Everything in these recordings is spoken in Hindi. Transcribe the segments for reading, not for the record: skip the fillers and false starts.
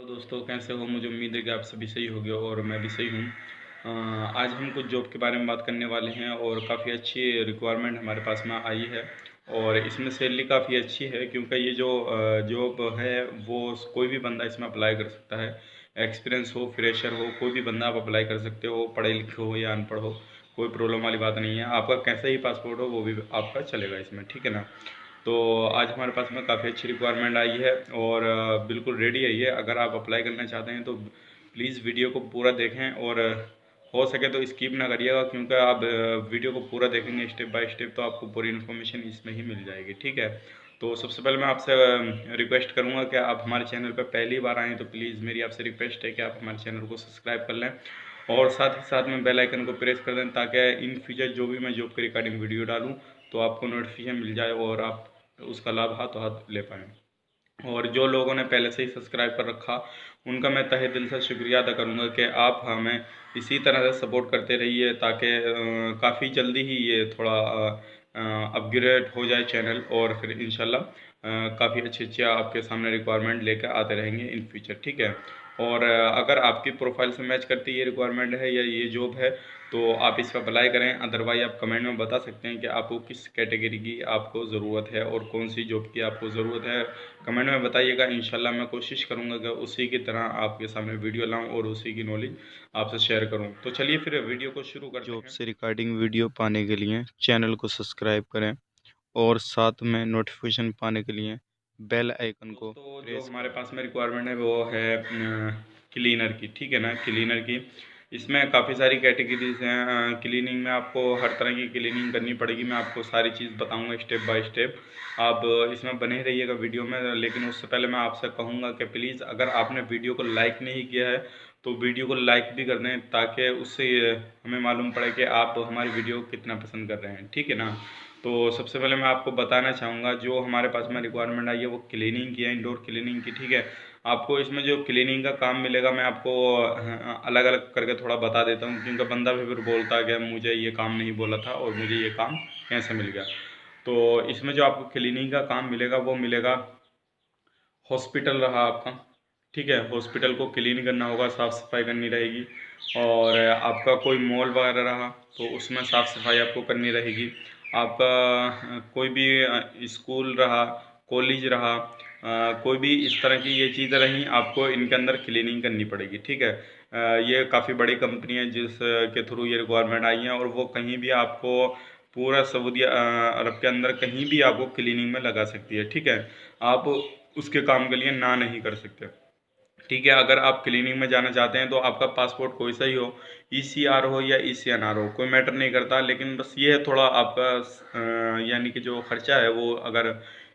दोस्तों, कैसे हो? मुझे उम्मीद है कि आप सभी सही होंगे और मैं भी सही हूँ। आज हम कुछ जॉब के बारे में बात करने वाले हैं और काफ़ी अच्छी रिक्वायरमेंट हमारे पास में आई है और इसमें सैलरी काफ़ी अच्छी है क्योंकि ये जो जॉब है वो कोई भी बंदा इसमें अप्लाई कर सकता है। एक्सपीरियंस हो, फ्रेशर हो, कोई भी बंदा आप अप्लाई कर सकते हो, पढ़े लिखे हो या अनपढ़ हो, कोई प्रॉब्लम वाली बात नहीं है। आपका कैसा ही पासपोर्ट हो वो भी आपका चलेगा इसमें, ठीक है ना। तो आज हमारे पास में काफ़ी अच्छी रिक्वायरमेंट आई है और बिल्कुल रेडी है ये। अगर आप अप्लाई करना चाहते हैं तो प्लीज़ वीडियो को पूरा देखें और हो सके तो स्किप ना करिएगा, क्योंकि आप वीडियो को पूरा देखेंगे स्टेप बाय स्टेप तो आपको पूरी इन्फॉर्मेशन इसमें ही मिल जाएगी, ठीक है। तो सबसे पहले मैं आपसे रिक्वेस्ट करूंगा कि आप हमारे चैनल पर पहली बार आएँ तो प्लीज़ मेरी आपसे रिक्वेस्ट है कि आप हमारे चैनल को सब्सक्राइब कर लें और साथ ही साथ में बेल आइकन को प्रेस कर दें ताकि इन फ्यूचर जो भी मैं जॉब के रिगार्डिंग वीडियो डालूँ तो आपको नोटिफिकेशन मिल जाए और आप उसका लाभ हाथों हाथ ले पाएँ। और जो लोगों ने पहले से ही सब्सक्राइब कर रखा उनका मैं तहे दिल से शुक्रिया अदा करूँगा कि आप हमें इसी तरह से सपोर्ट करते रहिए ताकि काफ़ी जल्दी ही ये थोड़ा अपग्रेड हो जाए चैनल और फिर इंशाल्लाह काफ़ी अच्छे अच्छे आपके सामने रिक्वायरमेंट लेकर आते रहेंगे इन फ्यूचर, ठीक है। और अगर आपकी प्रोफाइल से मैच करती ये रिक्वायरमेंट है या ये जॉब है तो आप इस पर अप्लाई करें। अदरवाइज आप कमेंट में बता सकते हैं कि आपको किस कैटेगरी की आपको ज़रूरत है और कौन सी जॉब की आपको ज़रूरत है। कमेंट में बताइएगा, इंशाल्लाह मैं कोशिश करूंगा कि उसी की तरह आपके सामने वीडियो लाऊं और उसी की नॉलेज आपसे शेयर करूं। तो चलिए फिर वीडियो को शुरू करते हैं। जॉब से रिगार्डिंग वीडियो पाने के लिए चैनल को सब्सक्राइब करें और साथ में नोटिफिकेशन पाने के लिए बेल आइकन को तो जो हमारे पास में रिक्वायरमेंट है वो है क्लीनर की, ठीक है ना, क्लीनर की। इसमें काफ़ी सारी कैटेगरीज हैं। क्लीनिंग में आपको हर तरह की क्लीनिंग करनी पड़ेगी। मैं आपको सारी चीज़ बताऊंगा स्टेप बाय स्टेप। आप इसमें बने रहिएगा वीडियो में, लेकिन उससे पहले मैं आपसे कहूँगा कि प्लीज़ अगर आपने वीडियो को लाइक नहीं किया है तो वीडियो को लाइक भी कर दें ताकि उससे हमें मालूम पड़े कि आप हमारी वीडियो कितना पसंद कर रहे हैं, ठीक है ना। तो सबसे पहले मैं आपको बताना चाहूँगा जो हमारे पास में रिक्वायरमेंट आई है वो क्लीनिंग की है, इंडोर क्लीनिंग की, ठीक है। आपको इसमें जो क्लीनिंग का काम मिलेगा मैं आपको अलग अलग करके थोड़ा बता देता हूँ, क्योंकि बंदा भी फिर बोलता है कि मुझे ये काम नहीं बोला था और मुझे ये काम कैसे मिल गया। तो इसमें जो आपको क्लीनिंग का काम मिलेगा वो मिलेगा हॉस्पिटल रहा आपका, ठीक है। हॉस्पिटल को क्लीन करना होगा, साफ़ सफाई करनी रहेगी। और आपका कोई मॉल वगैरह रहा तो उसमें साफ़ सफाई आपको करनी रहेगी। आपका कोई भी स्कूल रहा, कॉलेज रहा, कोई भी इस तरह की ये चीज़ें रहीं आपको इनके अंदर क्लीनिंग करनी पड़ेगी, ठीक है। ये काफ़ी बड़ी कंपनी है जिस के थ्रू ये रिक्वायरमेंट आई है और वो कहीं भी आपको पूरा सऊदी अरब के अंदर कहीं भी आपको क्लीनिंग में लगा सकती है, ठीक है। आप उसके काम के लिए ना नहीं कर सकते, ठीक है। अगर आप क्लीनिंग में जाना चाहते हैं तो आपका पासपोर्ट कोई सा ही हो, ईसीआर हो या ईसीएनआर हो, कोई मैटर नहीं करता। लेकिन बस ये है थोड़ा आपका यानी कि जो खर्चा है वो अगर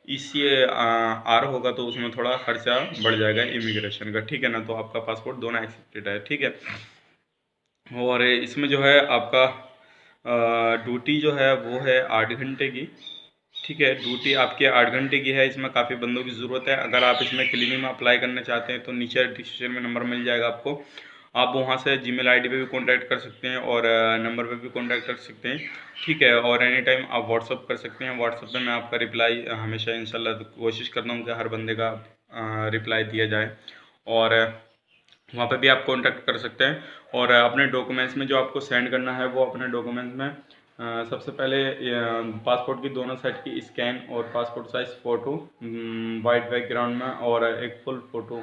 ईसीआर होगा तो उसमें थोड़ा खर्चा बढ़ जाएगा इमिग्रेशन का, ठीक है ना। तो आपका पासपोर्ट दोनों एक्सेप्टेड है, ठीक है। और इसमें जो है आपका ड्यूटी जो है वो है 8 घंटे की, ठीक है। ड्यूटी आपकी 8 घंटे की है। इसमें काफ़ी बंदों की ज़रूरत है। अगर आप इसमें क्लीनिंग में अप्लाई करना चाहते हैं तो नीचे डिस्क्रिप्शन में नंबर मिल जाएगा आपको। आप वहाँ से जीमेल आईडी पे भी कांटेक्ट कर सकते हैं और नंबर पे भी कांटेक्ट कर सकते हैं, ठीक है। और एनी टाइम आप व्हाट्सअप कर सकते हैं। व्हाट्सअप पे मैं आपका रिप्लाई हमेशा इंशाल्लाह कोशिश करता हूँ कि हर बंदे का रिप्लाई दिया जाए। और वहाँ पे भी आप कांटेक्ट कर सकते हैं। और अपने डॉक्यूमेंट्स में जो आपको सेंड करना है वो अपने डॉक्यूमेंट्स में सबसे पहले पासपोर्ट की दोनों साइड की स्कैन और passport size photo white background में और एक फुल फ़ोटो,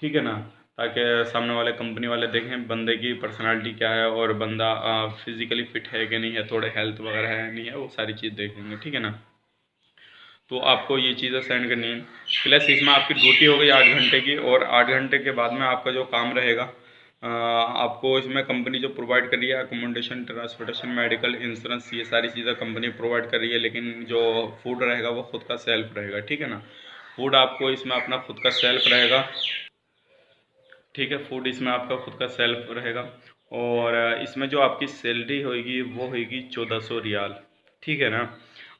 ठीक है ना, ताकि सामने वाले कंपनी वाले देखें बंदे की पर्सनालिटी क्या है और बंदा फिज़िकली फिट है कि नहीं है, थोड़े हेल्थ वगैरह है नहीं है, वो सारी चीज़ देखेंगे, ठीक है ना। तो आपको ये चीज़ें सेंड करनी है। प्लस इसमें आपकी ड्यूटी हो गई 8 घंटे की और 8 घंटे के बाद में आपका जो काम रहेगा आपको इसमें कंपनी जो प्रोवाइड कर रही है अकोमोडेशन, ट्रांसपोर्टेशन, मेडिकल, इंश्योरेंस, ये सारी चीज़ें कंपनी प्रोवाइड कर रही है। लेकिन जो फूड रहेगा वो खुद का सेल्फ रहेगा, ठीक है ना। फूड आपको इसमें अपना खुद का सेल्फ रहेगा, ठीक है। फूड इसमें आपका खुद का सेल्फ रहेगा। और इसमें जो आपकी सैलरी होगी वो होगी 1400 रियाल, ठीक है ना।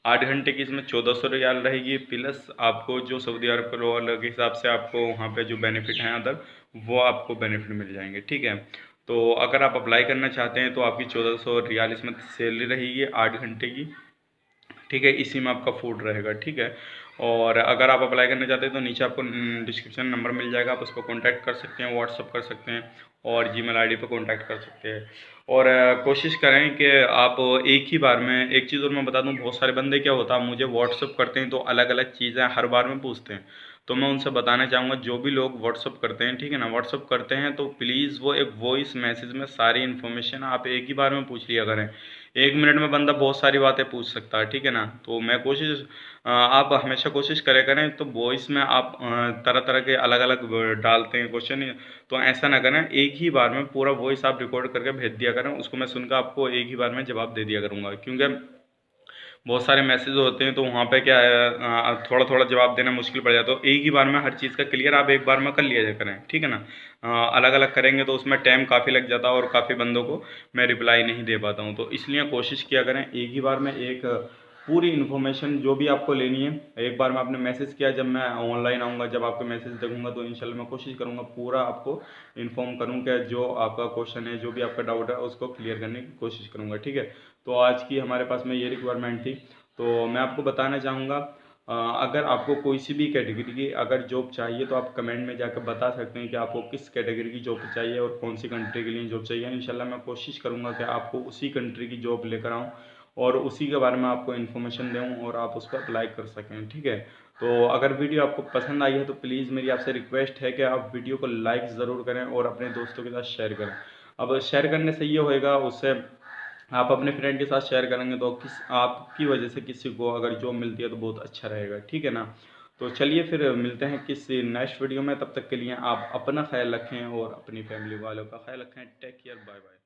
8 घंटे की इसमें 1400 रियाल रहेगी। प्लस आपको जो सऊदी अरब के डॉलर के हिसाब से आपको वहाँ पे जो बेनिफिट हैं अदर वो आपको बेनिफिट मिल जाएंगे, ठीक है। तो अगर आप अप्लाई करना चाहते हैं तो आपकी 1400 रियाल इसमें सैलरी रहेगी 8 घंटे की। ठीक है, इसी में आपका फूड रहेगा। ठीक है, और अगर आप अप्लाई करना चाहते हैं तो नीचे आपको डिस्क्रिप्शन नंबर मिल जाएगा, आप उस पर कॉन्टैक्ट कर सकते हैं, व्हाट्सअप कर सकते हैं और जीमेल आईडी पर कॉन्टैक्ट कर सकते हैं। और कोशिश करें कि आप एक ही बार में, एक चीज़ और मैं बता दूं, बहुत सारे बंदे क्या होता है मुझे व्हाट्सअप करते हैं तो अलग अलग चीज़ें हर बार में पूछते हैं। तो मैं उनसे बताना चाहूँगा, जो भी लोग व्हाट्सअप करते हैं, ठीक है ना, व्हाट्सअप करते हैं तो प्लीज़ वो एक वॉइस मैसेज में सारी इन्फॉर्मेशन आप एक ही बार में पूछ लिया करें। 1 मिनट में बंदा बहुत सारी बातें पूछ सकता है, ठीक है ना। तो मैं आप हमेशा कोशिश करें करें तो वॉइस में आप तरह तरह के अलग अलग डालते हैं क्वेश्चन, तो ऐसा ना करें, एक ही बार में पूरा वॉइस आप रिकॉर्ड करके भेज दिया करें, उसको मैं सुनकर आपको एक ही बार में जवाब दे दिया करूँगा। क्योंकि बहुत सारे मैसेज होते हैं तो वहाँ पे क्या है, थोड़ा थोड़ा जवाब देना मुश्किल पड़ जाता है, तो एक ही बार में हर चीज़ का क्लियर आप एक बार में कर लिया करें, ठीक है ना। अलग अलग करेंगे तो उसमें टाइम काफ़ी लग जाता है और काफ़ी बंदों को मैं रिप्लाई नहीं दे पाता हूँ, तो इसलिए कोशिश किया करें एक ही बार में एक पूरी इन्फॉर्मेशन जो भी आपको लेनी है एक बार में आपने मैसेज किया, जब मैं ऑनलाइन आऊँगा, जब आपके मैसेज देखूंगा तो इंशाल्लाह मैं कोशिश करूँगा पूरा आपको इन्फॉर्म करूँ कि जो आपका क्वेश्चन है, जो भी आपका डाउट है उसको क्लियर करने की कोशिश करूँगा। ठीक है, तो आज की हमारे पास में ये रिक्वायरमेंट थी। तो मैं आपको बताना चाहूँगा, अगर आपको कोई सी भी कैटेगरी की अगर जॉब चाहिए तो आप कमेंट में जाकर बता सकते हैं कि आपको किस कैटेगरी की जॉब चाहिए और कौन सी कंट्री के लिए जॉब चाहिए। इंशाल्लाह मैं कोशिश करूँगा कि आपको उसी कंट्री की जॉब लेकर आऊँ और उसी के बारे में आपको इन्फॉर्मेशन दूँ और आप उस पर अप्लाई कर सकें। ठीक है, तो अगर वीडियो आपको पसंद आई है तो प्लीज़ मेरी आपसे रिक्वेस्ट है कि आप वीडियो को लाइक ज़रूर करें और अपने दोस्तों के साथ शेयर करें। अब शेयर करने से ये होएगा, उससे आप अपने फ्रेंड के साथ शेयर करेंगे तो आपकी वजह से किसी को अगर जॉब मिलती है तो बहुत अच्छा रहेगा। ठीक है ना, तो चलिए फिर मिलते हैं किसी नेक्स्ट वीडियो में, तब तक के लिए आप अपना ख्याल रखें और अपनी फैमिली वालों का ख्याल रखें। Take care, bye bye.